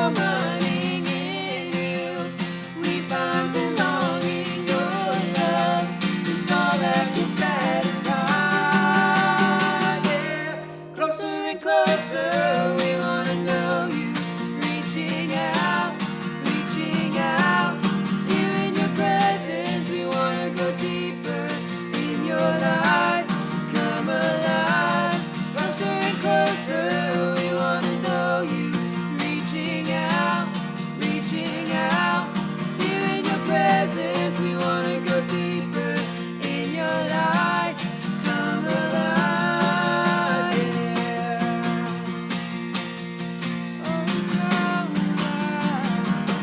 come running in you. We find belonging. Your love is all that can satisfy. Yeah, closer and closer, we wanna know you. Reaching out, reaching out. Here in your presence, we wanna go deeper in your light. Come alive, closer and closer, we wanna know you. Reaching out, reaching out. Here in your presence, we wanna go deeper in your light. Come alive, yeah. Oh, come alive.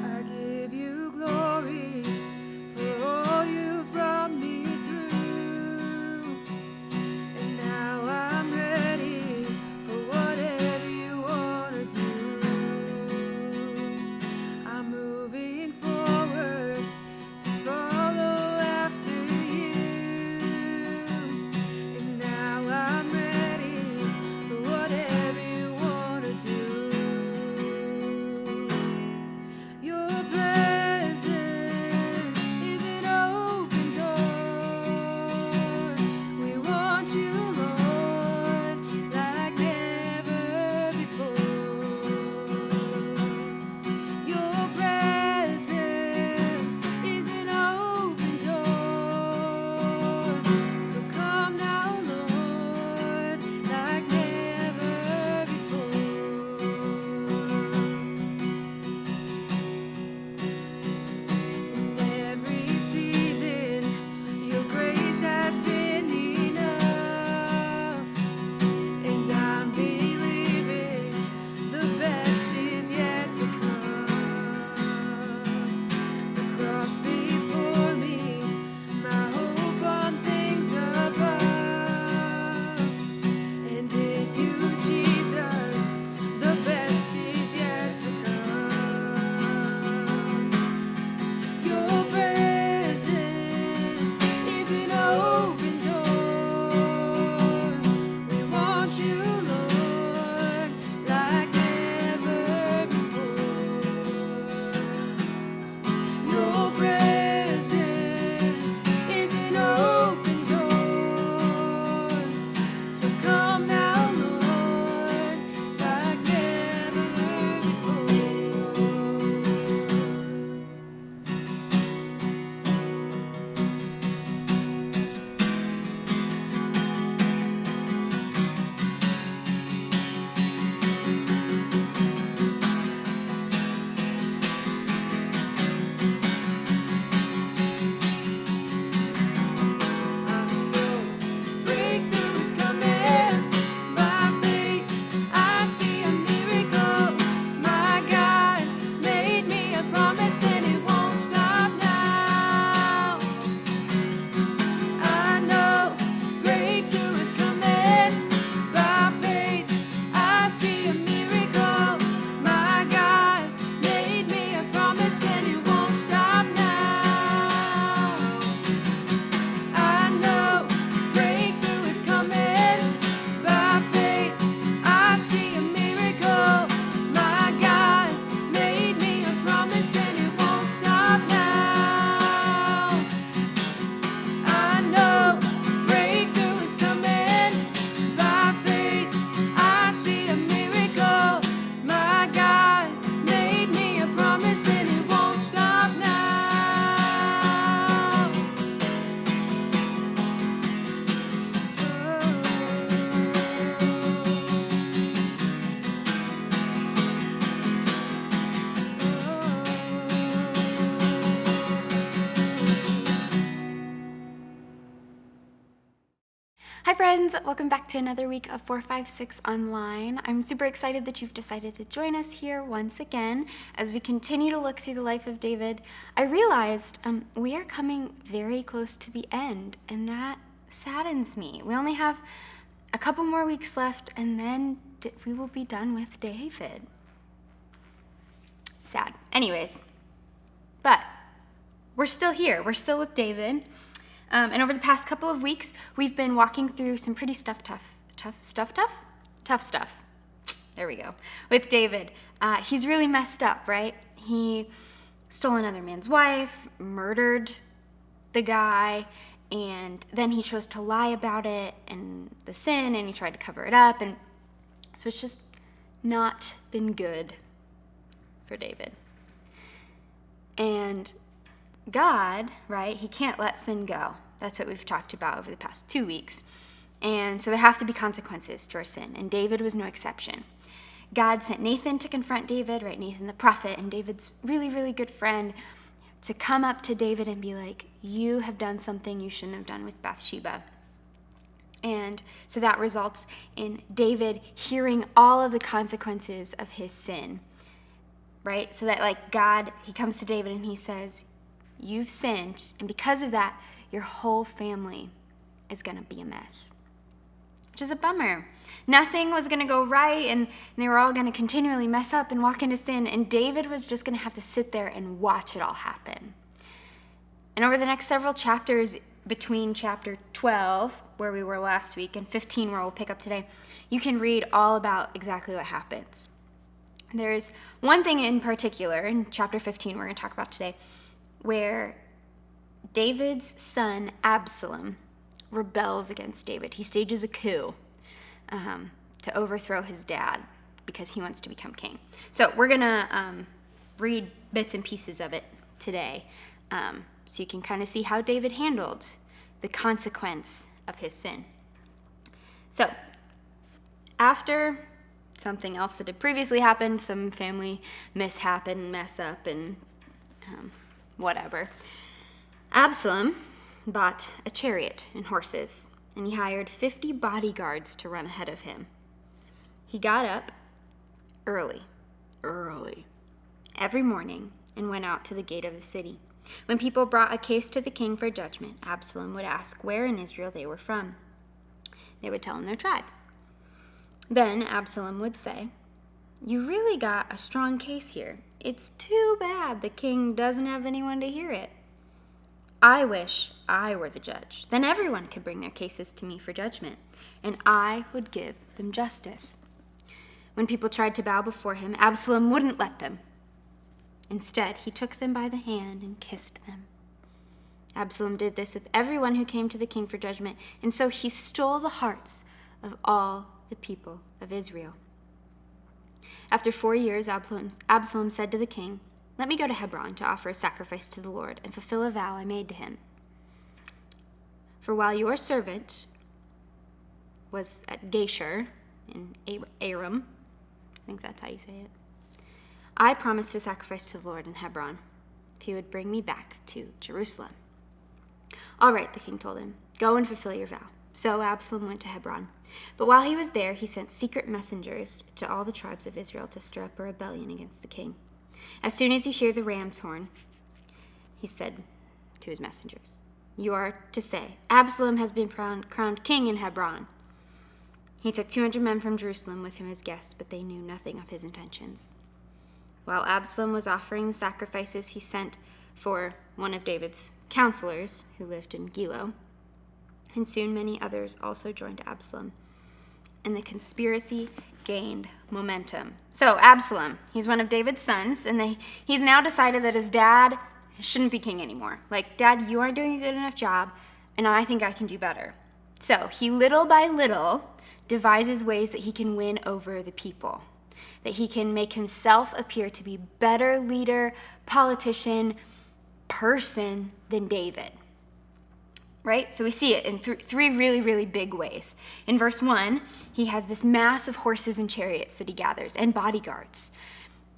I give you glory for all you've brought me through. And now I'm ready for whatever you want to do. I'm moving forward to follow after you. And now I'm ready for whatever you want to do. Your presence is an open door. We want you, Lord, like never before. Your presence is an open door. So come now, Lord, like never before. In every season, your grace has been enough, and I'm believing the best is yet to come. The cross before me, my hope on things above, and in you, Jesus, the best is yet to come. Your presence is an open door. We want you, Lord, like never before. Your presence is an open door. So come now, Lord, like never before. Breakthrough is coming. By faith, I see a miracle. My God made me a promise, and it won't stop now. I know breakthrough is coming. By faith, I see a miracle. My God made me a promise, and it won't stop now. I know breakthrough is coming. By faith, I see a miracle. My God made me a promise, and it won't stop now. I know breakthrough is coming. By faith, I see a miracle. My God made me a promise, and it won't stop now. Hi friends, welcome back to another week of 4FIVE6 Online. I'm super excited that you've decided to join us here once again as we continue to look through the life of David. I realized we are coming very close to the end, and that saddens me. We only have a couple more weeks left, and then we will be done with David. Sad. Anyways, but we're still here. We're still with David. And over the past couple of weeks, we've been walking through some pretty tough stuff. There we go. With David. He's really messed up, right? He stole another man's wife, murdered the guy, and then he chose to lie about it and the sin, and he tried to cover it up. And so it's just not been good for David. And God, right, he can't let sin go. That's what we've talked about over the past 2 weeks. And so there have to be consequences to our sin, and David was no exception. God sent Nathan to confront David, right, Nathan the prophet, and David's really, really good friend, to come up to David and be like, you have done something you shouldn't have done with Bathsheba. And so that results in David hearing all of the consequences of his sin, right? So that, like, God, he comes to David and he says, you've sinned, and because of that, your whole family is going to be a mess, which is a bummer. Nothing was going to go right, and they were all going to continually mess up and walk into sin, and David was just going to have to sit there and watch it all happen. And over the next several chapters, between chapter 12, where we were last week, and 15, where we'll pick up today, you can read all about exactly what happens. There's one thing in particular in chapter 15 we're going to talk about today, where David's son, Absalom, rebels against David. He stages a coup to overthrow his dad because he wants to become king. So we're going to read bits and pieces of it today so you can kind of see how David handled the consequence of his sin. So after something else that had previously happened, some family mishap and mess up and whatever, Absalom bought a chariot and horses, and he hired 50 bodyguards to run ahead of him. He got up early, every morning and went out to the gate of the city. When people brought a case to the king for judgment, Absalom would ask where in Israel they were from. They would tell him their tribe. Then Absalom would say, you really got a strong case here. It's too bad the king doesn't have anyone to hear it. I wish I were the judge. Then everyone could bring their cases to me for judgment, and I would give them justice. When people tried to bow before him, Absalom wouldn't let them. Instead, he took them by the hand and kissed them. Absalom did this with everyone who came to the king for judgment, and so he stole the hearts of all the people of Israel. After 4 years, Absalom said to the king, let me go to Hebron to offer a sacrifice to the Lord and fulfill a vow I made to him. For while your servant was at Geshur in Aram, I think that's how you say it, I promised to sacrifice to the Lord in Hebron if he would bring me back to Jerusalem. All right, the king told him, go and fulfill your vow. So Absalom went to Hebron. But while he was there, he sent secret messengers to all the tribes of Israel to stir up a rebellion against the king. As soon as you hear the ram's horn, he said to his messengers, you are to say, Absalom has been crowned king in Hebron. He took 200 men from Jerusalem with him as guests, but they knew nothing of his intentions. While Absalom was offering the sacrifices, he sent for one of David's counselors who lived in Gilo, and soon many others also joined Absalom, and the conspiracy gained momentum. So Absalom, he's one of David's sons, and he's now decided that his dad shouldn't be king anymore. Like, Dad, you aren't doing a good enough job, and I think I can do better. So he little by little devises ways that he can win over the people, that he can make himself appear to be better leader, politician, person than David. Right? So we see it in three really, really big ways. In verse 1, he has this mass of horses and chariots that he gathers, and bodyguards.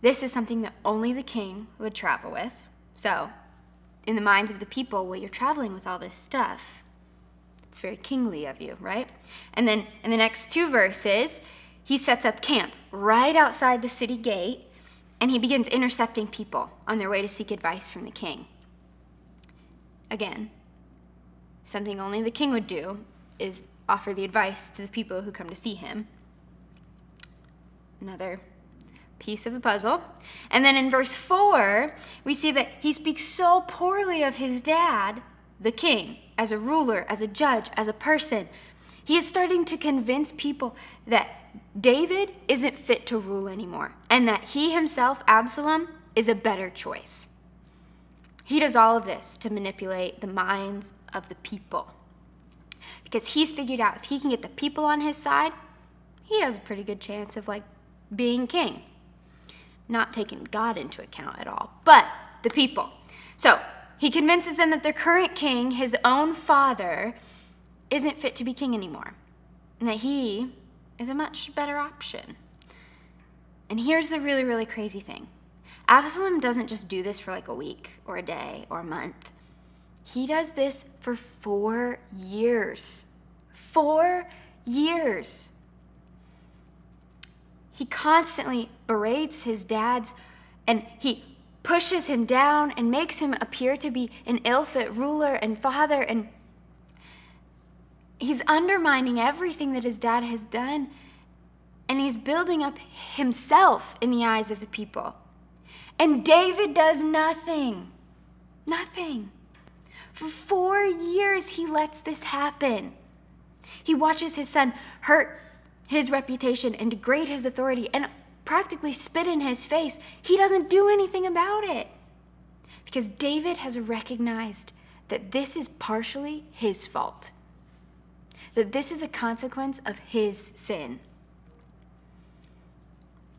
This is something that only the king would travel with. So, in the minds of the people, well, you're traveling with all this stuff. It's very kingly of you, right? And then in the next 2 verses, he sets up camp right outside the city gate, and he begins intercepting people on their way to seek advice from the king. Again, something only the king would do is offer the advice to the people who come to see him. Another piece of the puzzle. And then in verse 4, we see that he speaks so poorly of his dad, the king, as a ruler, as a judge, as a person. He is starting to convince people that David isn't fit to rule anymore, and that he himself, Absalom, is a better choice. He does all of this to manipulate the minds of the people, because he's figured out if he can get the people on his side, he has a pretty good chance of being king. Not taking God into account at all, but the people. So he convinces them that their current king, his own father, isn't fit to be king anymore, and that he is a much better option. And here's the really, really crazy thing. Absalom doesn't just do this for a week or a day or a month. He does this for 4 years. 4 years. He constantly berates his dad, and he pushes him down and makes him appear to be an ill-fit ruler and father, and he's undermining everything that his dad has done, and he's building up himself in the eyes of the people. And David does nothing. Nothing. For 4 years, he lets this happen. He watches his son hurt his reputation and degrade his authority and practically spit in his face. He doesn't do anything about it, because David has recognized that this is partially his fault, that this is a consequence of his sin.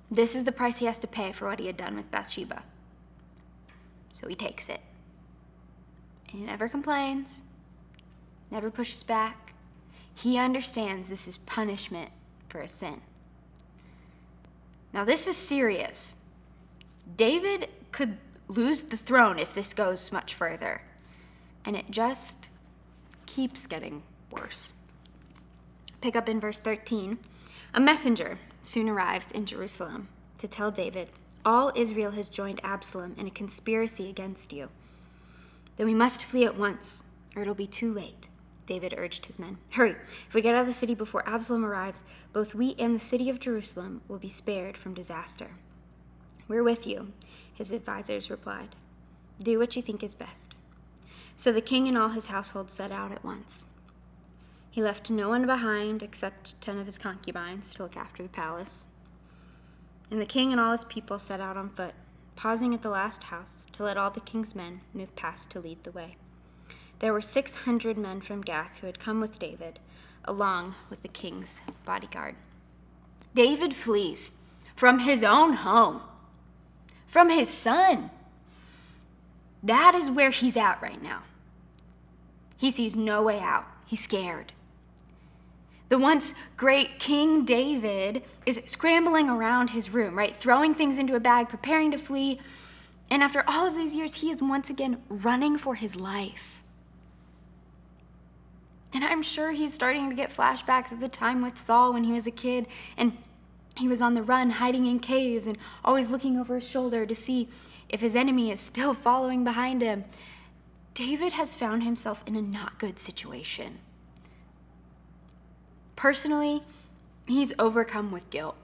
This is the price he has to pay for what he had done with Bathsheba. So he takes it. And he never complains, never pushes back. He understands this is punishment for a sin. Now, this is serious. David could lose the throne if this goes much further. And it just keeps getting worse. Pick up in verse 13. A messenger soon arrived in Jerusalem to tell David, "All Israel has joined Absalom in a conspiracy against you. Then we must flee at once, or it'll be too late." David urged his men, "Hurry, if we get out of the city before Absalom arrives, both we and the city of Jerusalem will be spared from disaster." "We're with you," his advisors replied. "Do what you think is best." So the king and all his household set out at once. He left no one behind except 10 of his concubines to look after the palace. And the king and all his people set out on foot, pausing at the last house to let all the king's men move past to lead the way. There were 600 men from Gath who had come with David, along with the king's bodyguard. David flees from his own home, from his son. That is where he's at right now. He sees no way out. He's scared. The once great King David is scrambling around his room, right? Throwing things into a bag, preparing to flee. And after all of these years, he is once again running for his life. And I'm sure he's starting to get flashbacks of the time with Saul when he was a kid, and he was on the run, hiding in caves and always looking over his shoulder to see if his enemy is still following behind him. David has found himself in a not good situation. Personally, he's overcome with guilt.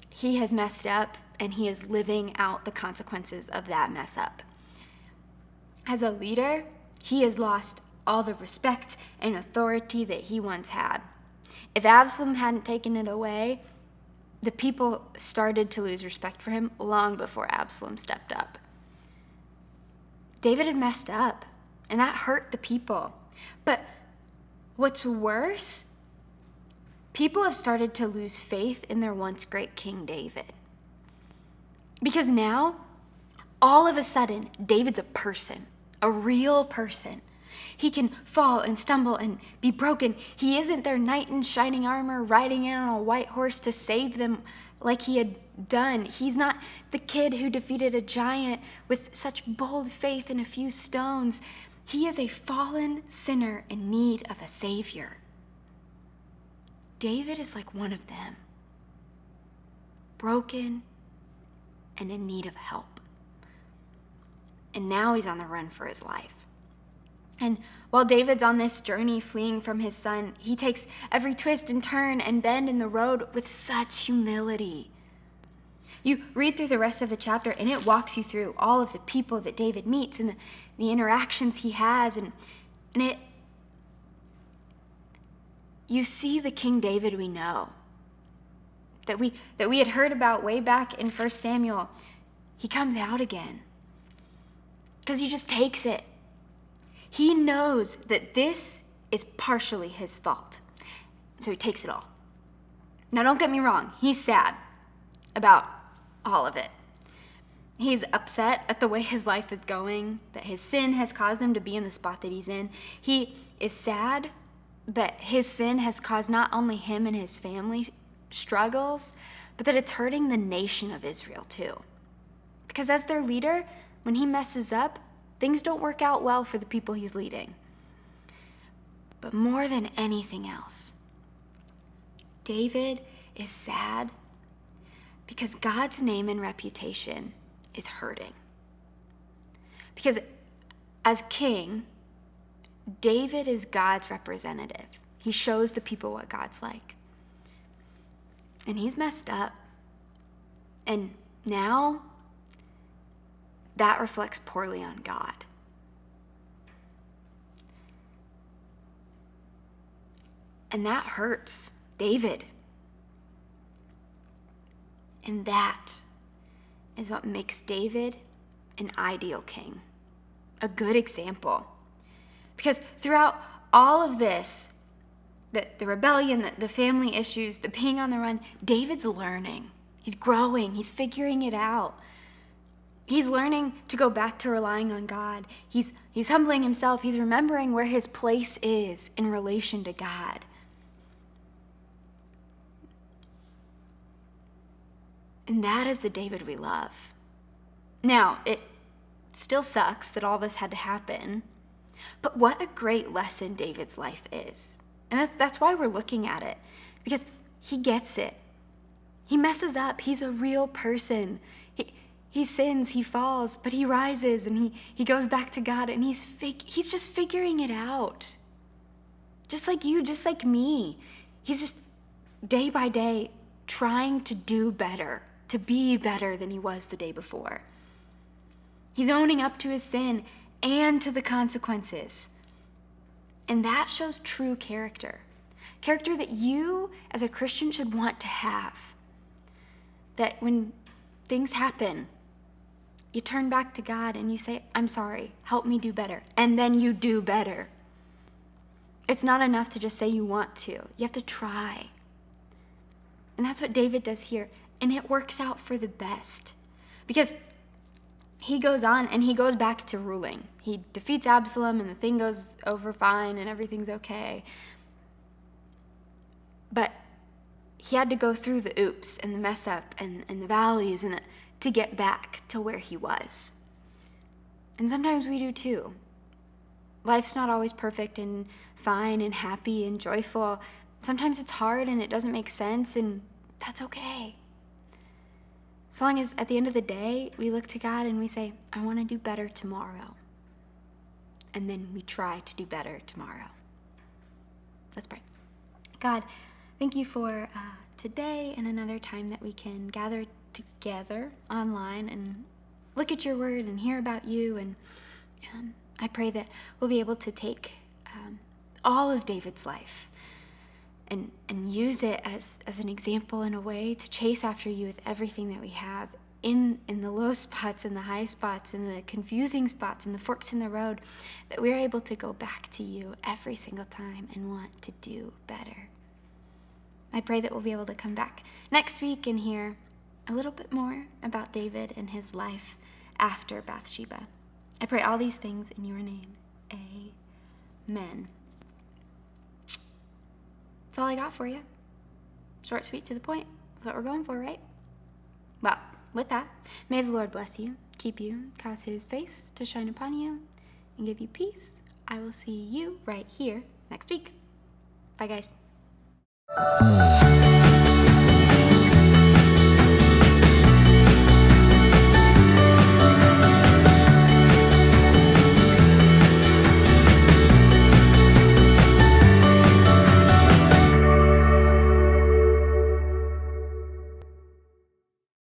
He has messed up, and he is living out the consequences of that mess up. As a leader, he has lost all the respect and authority that he once had. If Absalom hadn't taken it away, the people started to lose respect for him long before Absalom stepped up. David had messed up, and that hurt the people. But what's worse, people have started to lose faith in their once great King David. Because now, all of a sudden, David's a person, a real person. He can fall and stumble and be broken. He isn't their knight in shining armor riding in on a white horse to save them like he had done. He's not the kid who defeated a giant with such bold faith in a few stones. He is a fallen sinner in need of a savior. David is like one of them, broken and in need of help. And now he's on the run for his life. And while David's on this journey fleeing from his son, he takes every twist and turn and bend in the road with such humility. You read through the rest of the chapter and it walks you through all of the people that David meets and the interactions he has, and you see the King David we know, that we had heard about way back in 1 Samuel. He comes out again because he just takes it. He knows that this is partially his fault, so he takes it all. Now, don't get me wrong, he's sad about all of it. He's upset at the way his life is going, that his sin has caused him to be in the spot that he's in. He is sad that his sin has caused not only him and his family struggles, but that it's hurting the nation of Israel too. Because as their leader, when he messes up, things don't work out well for the people he's leading. But more than anything else, David is sad because God's name and reputation is hurting. Because as king, David is God's representative. He shows the people what God's like. And he's messed up. And now that reflects poorly on God. And that hurts David. And that is what makes David an ideal king, a good example. Because throughout all of this, the rebellion, the family issues, the being on the run, David's learning. He's growing. He's figuring it out. He's learning to go back to relying on God. He's humbling himself. He's remembering where his place is in relation to God. And that is the David we love. Now, it still sucks that all this had to happen, but what a great lesson David's life is. And that's why we're looking at it, because he gets it. He messes up. He's a real person. He sins, he falls, but he rises and he goes back to God, and he's just figuring it out. Just like you, just like me. He's just day by day trying to do better, to be better than he was the day before. He's owning up to his sin and to the consequences. And that shows true character. Character that you as a Christian should want to have. That when things happen, you turn back to God and you say, I'm sorry, help me do better. And then you do better. It's not enough to just say you want to. You have to try. And that's what David does here. And it works out for the best. Because he goes on and he goes back to ruling. He defeats Absalom and the thing goes over fine and everything's okay. But he had to go through the oops and the mess up and the valleys and to get back to where he was. And sometimes we do too. Life's not always perfect and fine and happy and joyful. Sometimes it's hard and it doesn't make sense, and that's okay. As long as at the end of the day, we look to God and we say, I want to do better tomorrow. And then we try to do better tomorrow. Let's pray. God, thank you for today and another time that we can gather together online and look at your word and hear about you. And I pray that we'll be able to take all of David's life and use it as an example in a way to chase after you with everything that we have in the low spots and the high spots and the confusing spots and the forks in the road, that we're able to go back to you every single time and want to do better. I pray that we'll be able to come back next week and hear a little bit more about David and his life after Bathsheba. I pray all these things in your name. Amen. That's all I got for you. Short, sweet, to the point. That's what we're going for, right? Well, with that, may the Lord bless you, keep you, cause his face to shine upon you, and give you peace. I will see you right here next week. Bye, guys.